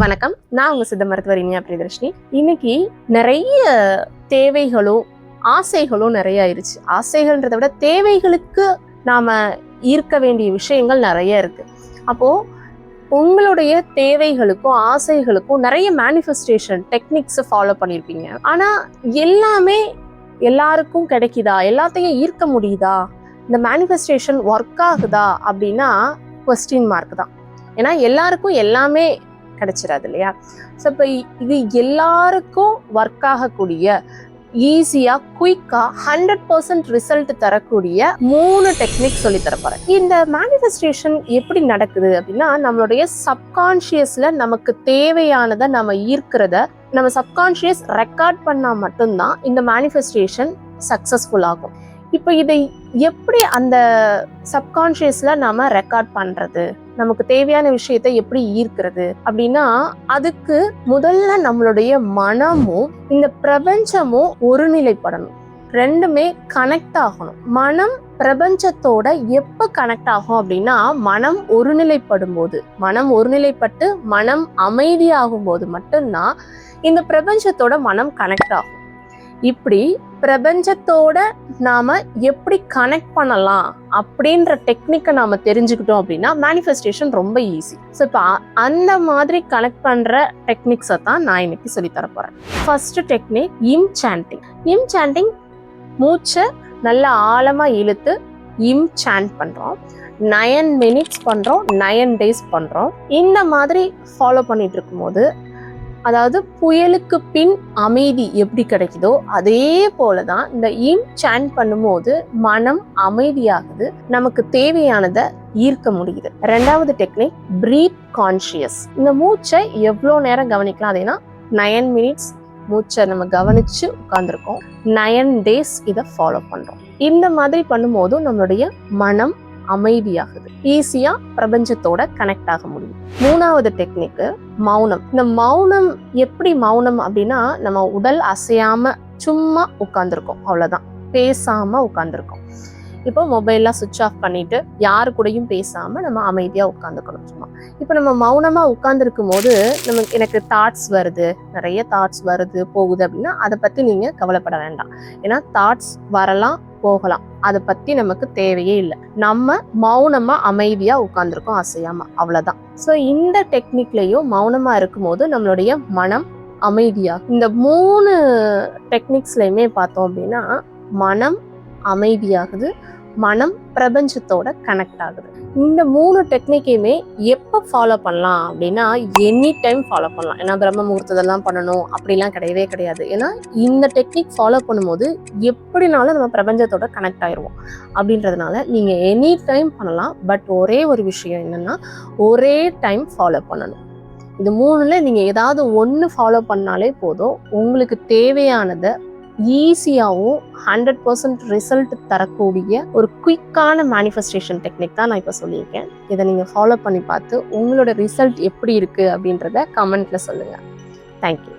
வணக்கம், நான் உங்க சித்த மருத்துவர் இனியா பிரியதர்ஷினி. இன்னைக்கு நிறைய தேவைகளும் ஆசைகளும் நிறைய ஆயிடுச்சு. ஆசைகள்ன்றதை விட தேவைகளுக்கு நாம ஈர்க்க வேண்டிய விஷயங்கள் நிறைய இருக்கு. அப்போ உங்களுடைய தேவைகளுக்கும் ஆசைகளுக்கும் நிறைய மேனிஃபெஸ்டேஷன் டெக்னிக்ஸ் ஃபாலோ பண்ணியிருப்பீங்க. ஆனா எல்லாமே எல்லாருக்கும் கிடைக்குதா, எல்லாத்தையும் ஈர்க்க முடியுதா, இந்த மேனிஃபெஸ்டேஷன் ஒர்க் ஆகுதா அப்படின்னா கொஸ்டின் மார்க் தான். ஏன்னா எல்லாருக்கும் எல்லாமே கிடைச்சிடாது இல்லையா? ஸோ இப்போ இது எல்லாருக்கும் ஒர்க் ஆகக்கூடிய ஈஸியா குயிக்கா 100% ரிசல்ட் தரக்கூடிய 3 டெக்னிக் சொல்லி தரப்போறேன். இந்த மேனிஃபெஸ்டேஷன் எப்படி நடக்குது அப்படின்னா, நம்மளுடைய சப்கான்ஷியஸ்ல நமக்கு தேவையானதை நம்ம ஈர்க்கிறத நம்ம சப்கான்ஷியஸ் ரெக்கார்ட் பண்ணா மட்டும்தான் இந்த மேனிஃபெஸ்டேஷன் சக்சஸ்ஃபுல் ஆகும். இப்போ இதை எப்படி அந்த சப்கான்ஷியஸ்ல நாம ரெக்கார்ட் பண்றது, நமக்கு தேவையான விஷயத்தை எப்படி ஈர்க்கிறது அப்படின்னா, அதுக்கு முதல்ல நம்மளுடைய மனமும் இந்த பிரபஞ்சமும் ஒருநிலைப்படணும். ரெண்டுமே கனெக்ட் ஆகணும். மனம் பிரபஞ்சத்தோட எப்ப கனெக்ட் ஆகும் அப்படின்னா, மனம் ஒருநிலைப்படும் போது, மனம் ஒருநிலைப்பட்டு மனம் அமைதியாகும் போது மட்டும்தான் இந்த பிரபஞ்சத்தோட மனம் கனெக்ட் ஆகும். இப்படி பிரபஞ்சத்தோட நாம எப்படி கனெக்ட் பண்ணலாம் அப்படின்ற டெக்னிக்கை நாம தெரிஞ்சுக்கிட்டோம் அப்படின்னா மேனிஃபெஸ்டேஷன் ரொம்ப ஈஸி. ஸோ இப்போ அந்த மாதிரி கனெக்ட் பண்ற டெக்னிக்ஸை தான் நான் இன்னைக்கு சொல்லி தரப்போறேன். ஃபர்ஸ்ட் டெக்னிக் இம் சாண்டிங். இம் சாண்டிங் மூச்சை நல்லா ஆழமா இழுத்து இம் சாண்ட் பண்றோம். 9 மினிட்ஸ் பண்றோம், 9 days பண்றோம். இந்த மாதிரி ஃபாலோ பண்ணிட்டு இருக்கும்போது, அதாவது புயலுக்கு பின் அமைதி எப்படி கிடைக்குதோ அதே போலதான் இந்த இம் சாண்ட் பண்ணும்போது மனம் அமைதியாகுது, நமக்கு தேவையானதை ஈர்க்க முடியுது. ரெண்டாவது டெக்னிக் பிரீத் கான்ஷியஸ். இந்த மூச்சை எவ்வளோ நேரம் கவனிக்கலாம் அப்படின்னா 9 மினிட்ஸ் மூச்சை நம்ம கவனிச்சு உட்கார்ந்துருக்கோம். 9 days இதை ஃபாலோ பண்றோம். இந்த மாதிரி பண்ணும்போது நம்மளுடைய மனம் அமைதியாகுது, ஈஸியா பிரபஞ்சத்தோட கனெக்ட் ஆக முடியும். மூணாவது டெக்னிக் மௌனம். இந்த மௌனம் எப்படி மௌனம் அப்படின்னா, நம்ம உடல் அசையாம சும்மா உட்கார்ந்துருக்கோம், அவ்வளவுதான், பேசாம உட்கார்ந்துருக்கோம். இப்போ மொபைல்லாம் சுவிட்ச் ஆஃப் பண்ணிட்டு யாரு கூடயும் பேசாம நம்ம அமைதியா உட்காந்துக்கணும் சும்மா. இப்போ நம்ம மௌனமா உட்கார்ந்துருக்கும் போது எனக்கு தாட்ஸ் வருது, நிறைய தாட்ஸ் வருது போகுது அப்படின்னா அதை பத்தி நீங்க கவலைப்பட வேண்டாம். ஏன்னா தாட்ஸ் வரலாம் போகலாம், அதை பத்தி நமக்கு தேவையே இல்லை. நம்ம மௌனமா அமைதியா உட்கார்ந்துருக்கோம் அசையாம, அவ்வளவுதான். ஸோ இந்த டெக்னிக்லயும் மௌனமா இருக்கும் போது நம்மளுடைய மனம் அமைதியா. இந்த 3 டெக்னிக்ஸ்லயுமே பார்த்தோம் அப்படின்னா மனம் அமைதியாகுது, மனம் பிரபஞ்சத்தோட கனெக்ட் ஆகுது. இந்த 3 டெக்னிக்கையுமே எப்போ ஃபாலோ பண்ணலாம் அப்படின்னா எனி டைம் ஃபாலோ பண்ணலாம். ஏன்னா பிரம்ம முகூர்த்ததெல்லாம் பண்ணணும் அப்படிலாம் கிடையவே கிடையாது. ஏன்னா இந்த டெக்னிக் ஃபாலோ பண்ணும்போது எப்படினாலும் நம்ம பிரபஞ்சத்தோட கனெக்ட் ஆயிடுவோம். அப்படின்றதுனால நீங்க எனி டைம் பண்ணலாம். பட் ஒரே ஒரு விஷயம் என்னன்னா, ஒரே டைம் ஃபாலோ பண்ணணும். இது 3ல நீங்க ஏதாவது ஒன்று ஃபாலோ பண்ணாலே போதும், உங்களுக்கு தேவையானதை ஈஸியாகவும் 100% ரிசல்ட் தரக்கூடிய ஒரு குயிக்கான மேனிஃபெஸ்டேஷன் டெக்னிக் தான் நான் இப்போ சொல்லியிருக்கேன். இதை நீங்கள் ஃபாலோ பண்ணி பார்த்து உங்களோட ரிசல்ட் எப்படி இருக்குது அப்படின்றத கமெண்ட்ல சொல்லுங்கள். தேங்க்யூ.